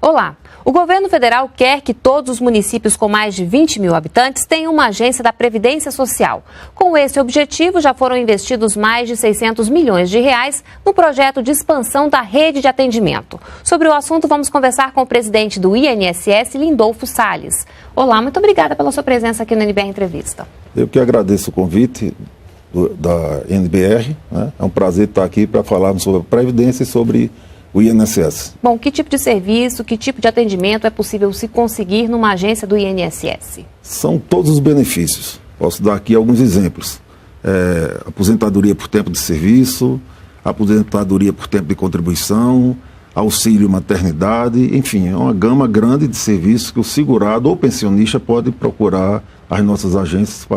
Olá! O governo federal quer que todos os municípios com mais de 20 mil habitantes tenham uma agência da Previdência Social. Com esse objetivo, já foram investidos mais de 600 milhões de reais no projeto de expansão da rede de atendimento. Sobre o assunto, vamos conversar com o presidente do INSS, Lindolfo Salles. Olá, muito obrigada pela sua presença aqui no NBR Entrevista. Eu que agradeço o convite da NBR, né? É um prazer estar aqui para falarmos sobre a Previdência e sobre o INSS. Bom, que tipo de serviço, que tipo de atendimento é possível se conseguir numa agência do INSS? São todos os benefícios. Posso dar aqui alguns exemplos. Aposentadoria por tempo de serviço, aposentadoria por tempo de contribuição, auxílio maternidade, enfim, é uma gama grande de serviços que o segurado ou pensionista pode procurar as nossas agências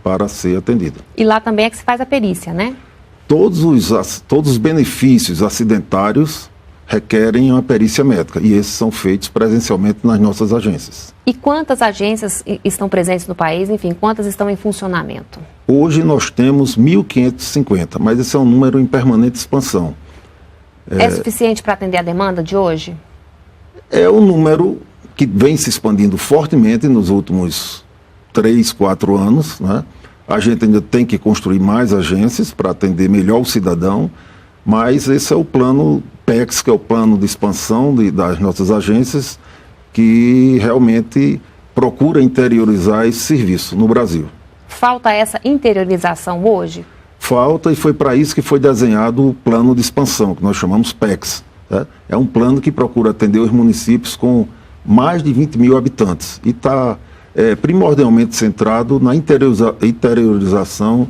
para ser atendido. E lá também é que se faz a perícia, né? Todos os benefícios acidentários requerem uma perícia médica e esses são feitos presencialmente nas nossas agências. E quantas agências estão presentes no país? Enfim, quantas estão em funcionamento? Hoje nós temos 1.550, mas esse é um número em permanente expansão. É suficiente para atender a demanda de hoje? É um número que vem se expandindo fortemente nos últimos 3, 4 anos, né? A gente ainda tem que construir mais agências para atender melhor o cidadão, mas esse é o plano PEX, que é o plano de expansão das nossas agências, que realmente procura interiorizar esse serviço no Brasil. Falta essa interiorização hoje? Falta, e foi para isso que foi desenhado o plano de expansão, que nós chamamos PEX. Né? É um plano que procura atender os municípios com mais de 20 mil habitantes e está primordialmente centrado na interiorização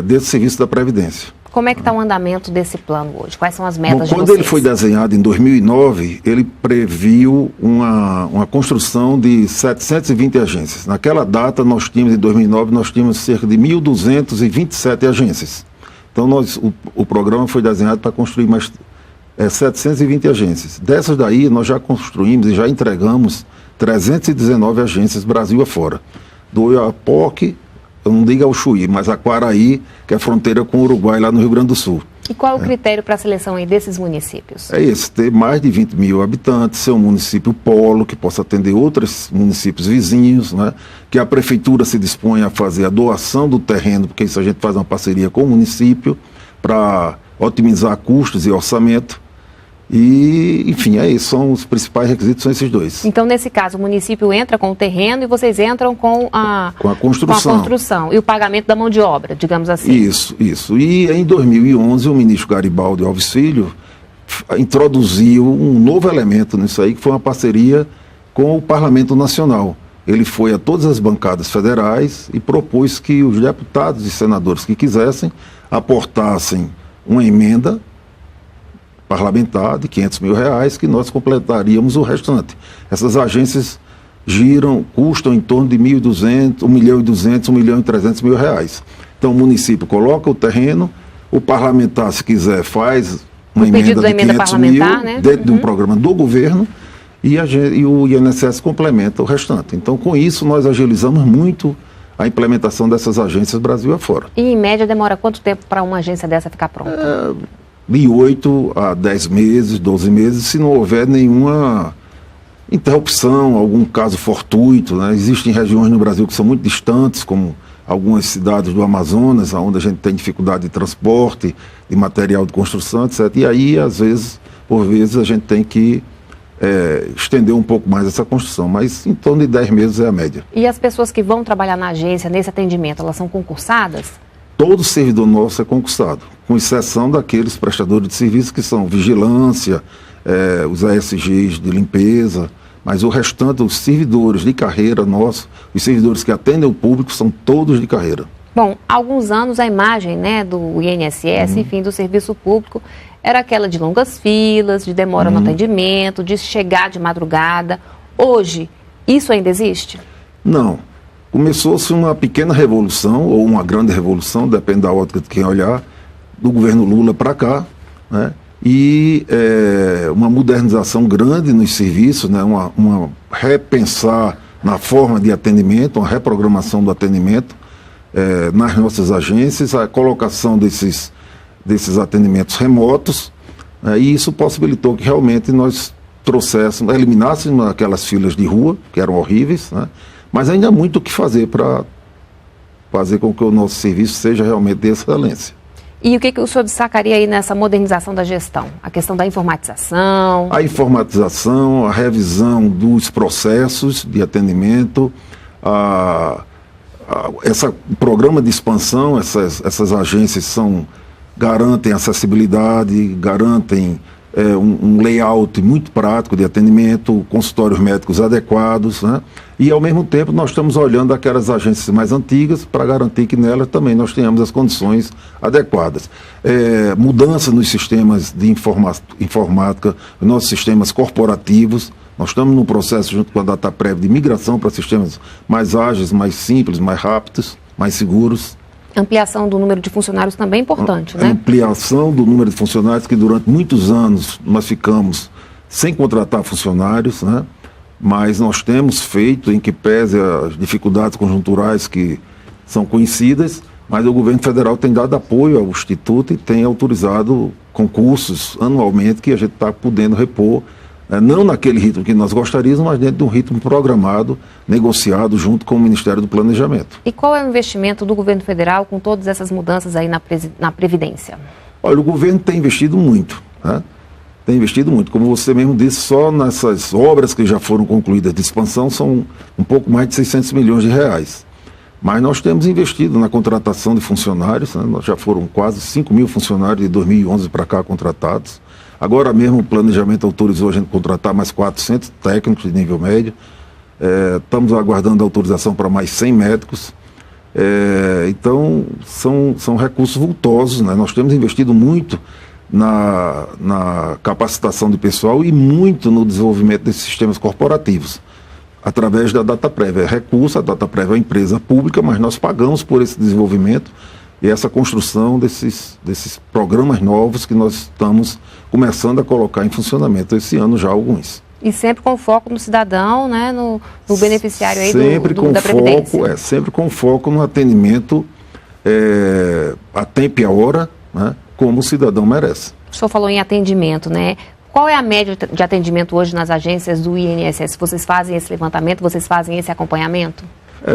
desse serviço da Previdência. Como é que está o andamento desse plano hoje? Quais são as metas de vocês? Quando ele foi desenhado em 2009, ele previu uma construção de 720 agências. Naquela data, em 2009, nós tínhamos cerca de 1.227 agências. Então, o programa foi desenhado para construir mais 720 agências. Dessas daí, nós já construímos e já entregamos 319 agências Brasil afora. Do Oiapoque, eu não digo ao Chuí, mas a Quaraí, que é fronteira com o Uruguai, lá no Rio Grande do Sul. E qual é o critério para a seleção aí desses municípios? É esse, ter mais de 20 mil habitantes, ser um município polo, que possa atender outros municípios vizinhos, né? Que a prefeitura se dispõe a fazer a doação do terreno, porque isso a gente faz uma parceria com o município, para otimizar custos e orçamento. E, enfim, são os principais requisitos, são esses dois. Então, nesse caso, o município entra com o terreno e vocês entram com a construção e o pagamento da mão de obra, digamos assim. Isso. E em 2011, o ministro Garibaldi Alves Filho introduziu um novo elemento nisso aí, que foi uma parceria com o Parlamento Nacional. Ele foi a todas as bancadas federais e propôs que os deputados e senadores que quisessem aportassem uma emenda parlamentar de 500 mil reais, que nós completaríamos o restante. Essas agências custam em torno de 1.200, 1.200.000, 1.300.000 reais. Então o município coloca o terreno, o parlamentar, se quiser, faz uma emenda de 500 mil, né? Dentro de um programa do governo, e o INSS complementa o restante. Então, com isso, nós agilizamos muito a implementação dessas agências Brasil afora. E, em média, demora quanto tempo para uma agência dessa ficar pronta? De 8 a 10 meses, 12 meses, se não houver nenhuma interrupção, algum caso fortuito, né? Existem regiões no Brasil que são muito distantes, como algumas cidades do Amazonas, onde a gente tem dificuldade de transporte, de material de construção, etc. E aí, às vezes, por vezes, a gente tem que estender um pouco mais essa construção, mas em torno de 10 meses é a média. E as pessoas que vão trabalhar na agência, nesse atendimento, elas são concursadas? Todo servidor nosso é concursado, com exceção daqueles prestadores de serviço que são vigilância, os ASGs de limpeza, mas o restante, os servidores de carreira nossos, os servidores que atendem o público, são todos de carreira. Bom, há alguns anos a imagem, né, do INSS, enfim, do serviço público, era aquela de longas filas, de demora no atendimento, de chegar de madrugada. Hoje, isso ainda existe? Não. Começou-se uma pequena revolução, ou uma grande revolução, depende da ótica de quem olhar, do governo Lula para cá, né? E uma modernização grande nos serviços, né? uma repensar na forma de atendimento, uma reprogramação do atendimento nas nossas agências, a colocação desses atendimentos remotos, e isso possibilitou que realmente nós eliminássemos aquelas filas de rua, que eram horríveis, né? Mas ainda há muito o que fazer para fazer com que o nosso serviço seja realmente de excelência. E o que o senhor destacaria aí nessa modernização da gestão? A questão da informatização? A informatização, a revisão dos processos de atendimento, esse programa de expansão, essas agências garantem acessibilidade, garantem um layout muito prático de atendimento, consultórios médicos adequados, né? E, ao mesmo tempo, nós estamos olhando aquelas agências mais antigas para garantir que nelas também nós tenhamos as condições adequadas. Mudança nos sistemas de informática, nos nossos sistemas corporativos. Nós estamos num processo, junto com a DataPrev, de migração para sistemas mais ágeis, mais simples, mais rápidos, mais seguros. Ampliação do número de funcionários também é importante, né? Ampliação do número de funcionários, que durante muitos anos nós ficamos sem contratar funcionários, né? Mas nós temos feito, em que pese as dificuldades conjunturais que são conhecidas, mas o governo federal tem dado apoio ao Instituto e tem autorizado concursos anualmente que a gente está podendo repor, não naquele ritmo que nós gostaríamos, mas dentro de um ritmo programado, negociado junto com o Ministério do Planejamento. E qual é o investimento do governo federal com todas essas mudanças aí na Previdência? Olha, o governo tem investido muito, né? Tem investido muito. Como você mesmo disse, só nessas obras que já foram concluídas de expansão são um pouco mais de 600 milhões de reais. Mas nós temos investido na contratação de funcionários, né? Nós já foram quase 5 mil funcionários de 2011 para cá contratados. Agora mesmo o planejamento autorizou a gente contratar mais 400 técnicos de nível médio. Estamos aguardando a autorização para mais 100 médicos. Então, são recursos vultosos, né? Nós temos investido muito na capacitação do pessoal e muito no desenvolvimento desses sistemas corporativos, através da DataPrev. A DataPrev é uma empresa pública, mas nós pagamos por esse desenvolvimento e essa construção desses programas novos que nós estamos começando a colocar em funcionamento esse ano já alguns. E sempre com foco no cidadão, né, no beneficiário aí da Previdência. Sempre com foco no atendimento a tempo e a hora, né, como o cidadão merece. O senhor falou em atendimento, né? Qual é a média de atendimento hoje nas agências do INSS? Vocês fazem esse levantamento, vocês fazem esse acompanhamento?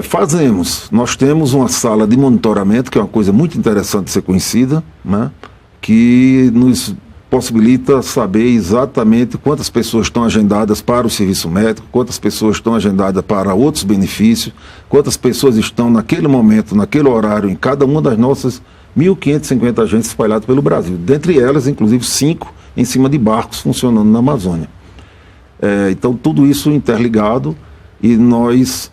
Fazemos. Nós temos uma sala de monitoramento, que é uma coisa muito interessante de ser conhecida, né, que nos possibilita saber exatamente quantas pessoas estão agendadas para o serviço médico, quantas pessoas estão agendadas para outros benefícios, quantas pessoas estão naquele momento, naquele horário, em cada uma das nossas 1.550 agências espalhadas pelo Brasil. Dentre elas, inclusive, 5 em cima de barcos funcionando na Amazônia. Então, tudo isso interligado e nós,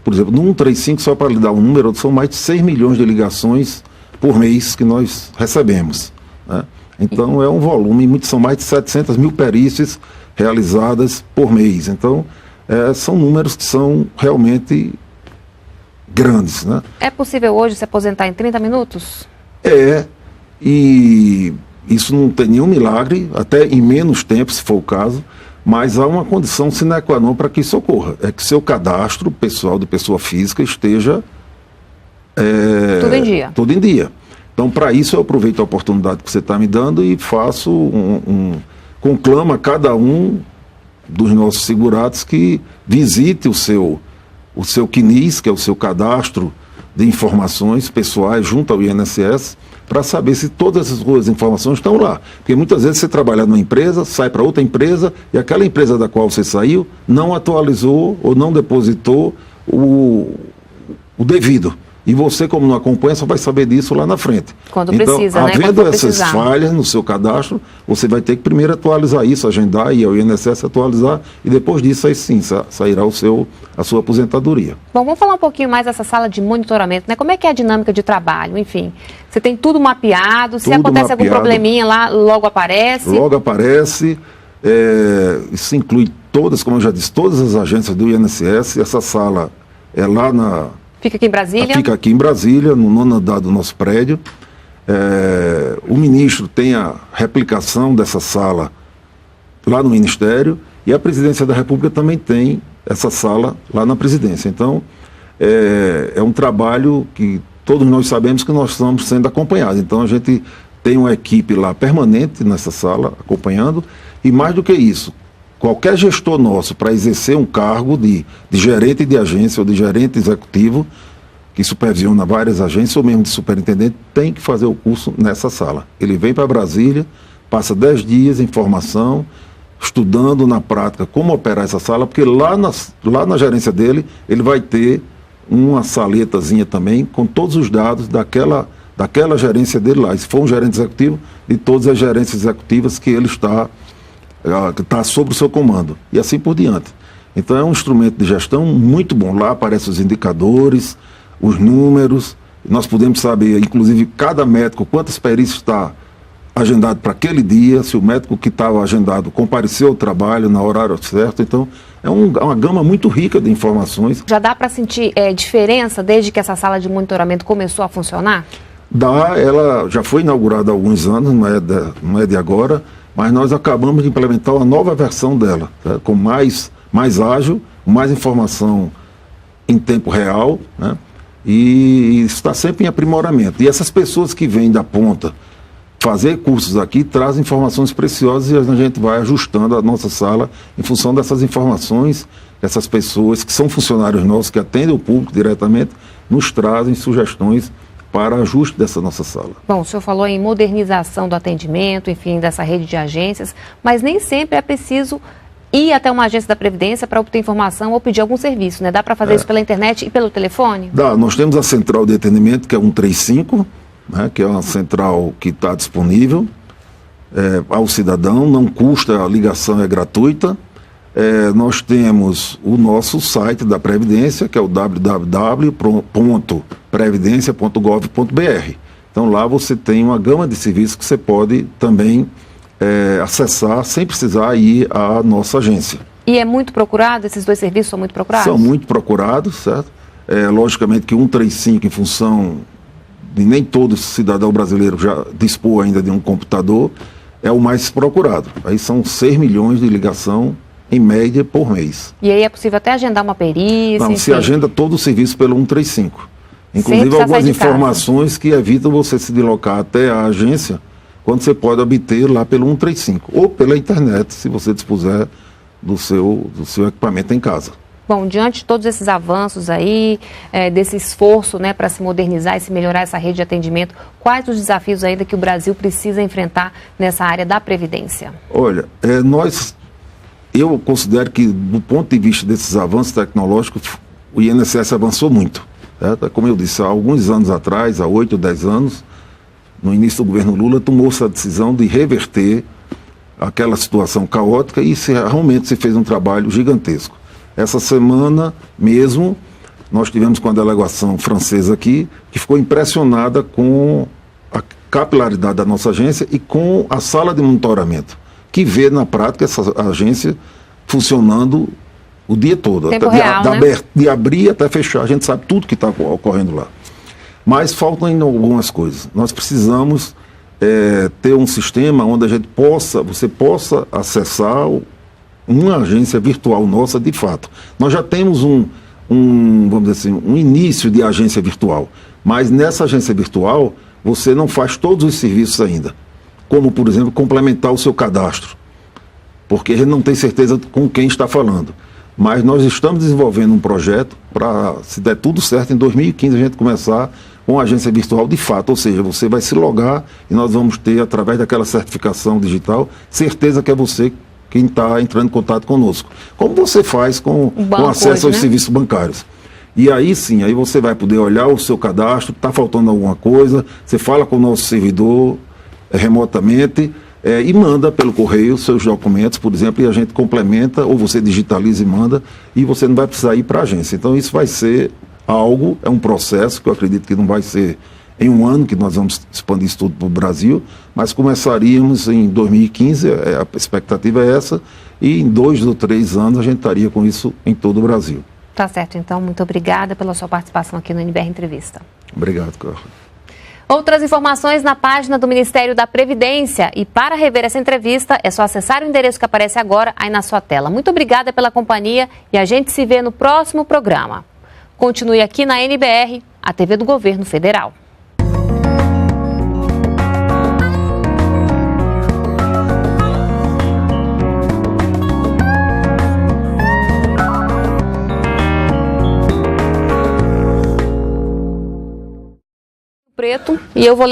por exemplo, no 135, só para lhe dar um número, são mais de 6 milhões de ligações por mês que nós recebemos, né? Então, é um volume, são mais de 700 mil perícias realizadas por mês. Então, são números que são realmente grandes, né? É possível hoje se aposentar em 30 minutos? E isso não tem nenhum milagre, até em menos tempo, se for o caso, mas há uma condição sine qua non para que isso ocorra. É que seu cadastro pessoal de pessoa física esteja tudo em dia. Então, para isso, eu aproveito a oportunidade que você está me dando e faço conclamo a cada um dos nossos segurados que visite o seu CNIS, que é o seu cadastro de informações pessoais junto ao INSS, para saber se todas essas suas informações estão lá. Porque muitas vezes você trabalha numa empresa, sai para outra empresa, e aquela empresa da qual você saiu não atualizou ou não depositou o devido. E você, como não acompanha, só vai saber disso lá na frente. Quando precisa, né? Havendo essas falhas no seu cadastro, você vai ter que primeiro atualizar isso, agendar e ao INSS atualizar, e depois disso aí sim sairá a sua aposentadoria. Bom, vamos falar um pouquinho mais dessa sala de monitoramento, né? Como é que é a dinâmica de trabalho? Enfim, você tem tudo mapeado, se acontece algum probleminha lá, logo aparece? Logo aparece, isso inclui todas, como eu já disse, todas as agências do INSS. Essa sala é lá Fica aqui em Brasília? Fica aqui em Brasília, no 9º andar do nosso prédio. O ministro tem a replicação dessa sala lá no Ministério e a Presidência da República também tem essa sala lá na Presidência. Então, é um trabalho que todos nós sabemos que nós estamos sendo acompanhados. Então, a gente tem uma equipe lá permanente nessa sala, acompanhando, e mais do que isso, qualquer gestor nosso para exercer um cargo de gerente de agência ou de gerente executivo, que supervisiona várias agências, ou mesmo de superintendente, tem que fazer o curso nessa sala. Ele vem para Brasília, passa 10 dias em formação, estudando na prática como operar essa sala, porque lá na gerência dele, ele vai ter uma saletazinha também com todos os dados daquela gerência dele lá. E se for um gerente executivo, de todas as gerências executivas que ele está sob o seu comando. E assim por diante. Então é um instrumento de gestão muito bom. Lá aparecem os indicadores, os números. Nós podemos saber, inclusive, cada médico, quantas perícias está agendado para aquele dia, se o médico que estava agendado compareceu ao trabalho na horário certo. Então, é uma gama muito rica de informações. Já dá para sentir diferença desde que essa sala de monitoramento começou a funcionar? Dá, ela já foi inaugurada há alguns anos, não é de agora, mas nós acabamos de implementar uma nova versão dela, com mais ágil, mais informação em tempo real, né? E está sempre em aprimoramento. E essas pessoas que vêm da ponta fazer cursos aqui trazem informações preciosas e a gente vai ajustando a nossa sala em função dessas informações. Essas pessoas que são funcionários nossos, que atendem o público diretamente, nos trazem sugestões para ajuste dessa nossa sala. Bom, o senhor falou em modernização do atendimento, enfim, dessa rede de agências, mas nem sempre é preciso ir até uma agência da Previdência para obter informação ou pedir algum serviço, né? Dá para fazer isso pela internet e pelo telefone? Dá, nós temos a central de atendimento, que é 135, né, que é uma central que está disponível ao cidadão, não custa, a ligação é gratuita. Nós temos o nosso site da Previdência, que é o www.previdencia.gov.br. Então lá você tem uma gama de serviços que você pode também acessar sem precisar ir à nossa agência. E é muito procurado? Esses dois serviços são muito procurados? São muito procurados, certo? Logicamente que 135, em função de nem todo cidadão brasileiro já dispor ainda de um computador, é o mais procurado. Aí são 6 milhões de ligação em média por mês. E aí é possível até agendar uma perícia? Não, se agenda todo o serviço pelo 135. Inclusive algumas informações que evitam você se deslocar até a agência, quando você pode obter lá pelo 135. Ou pela internet, se você dispuser do seu equipamento em casa. Bom, diante de todos esses avanços aí, desse esforço, né, para se modernizar e se melhorar essa rede de atendimento, quais os desafios ainda que o Brasil precisa enfrentar nessa área da Previdência? Olha, eu considero que, do ponto de vista desses avanços tecnológicos, o INSS avançou muito. Certo? Como eu disse, há alguns anos atrás, há 8 ou 10 anos, no início do governo Lula, tomou-se a decisão de reverter aquela situação caótica e realmente se fez um trabalho gigantesco. Essa semana mesmo, nós tivemos com a delegação francesa aqui, que ficou impressionada com a capilaridade da nossa agência e com a sala de monitoramento, que vê na prática essa agência funcionando o dia todo. Tempo real, né? De abrir até fechar, a gente sabe tudo que está ocorrendo lá. Mas faltam ainda algumas coisas. Nós precisamos ter um sistema onde você possa acessar uma agência virtual nossa de fato. Nós já temos vamos dizer assim, um início de agência virtual, mas nessa agência virtual você não faz todos os serviços ainda, como, por exemplo, complementar o seu cadastro, porque a gente não tem certeza com quem está falando. Mas nós estamos desenvolvendo um projeto para, se der tudo certo, em 2015 a gente começar com a agência virtual de fato, ou seja, você vai se logar e nós vamos ter, através daquela certificação digital, certeza que é você quem está entrando em contato conosco. Como você faz com acesso aos serviços bancários. E aí sim, aí você vai poder olhar o seu cadastro, está faltando alguma coisa, você fala com o nosso servidor remotamente e manda pelo correio seus documentos, por exemplo, e a gente complementa, ou você digitaliza e manda, e você não vai precisar ir para a agência. Então isso vai ser é um processo que eu acredito que não vai ser em um ano que nós vamos expandir isso tudo para o Brasil, mas começaríamos em 2015, a expectativa é essa, e em 2 ou 3 anos a gente estaria com isso em todo o Brasil. Tá certo, então, muito obrigada pela sua participação aqui no NBR Entrevista. Obrigado, Carla. Outras informações na página do Ministério da Previdência. E para rever essa entrevista, é só acessar o endereço que aparece agora aí na sua tela. Muito obrigada pela companhia e a gente se vê no próximo programa. Continue aqui na NBR, a TV do Governo Federal. Preto e eu vou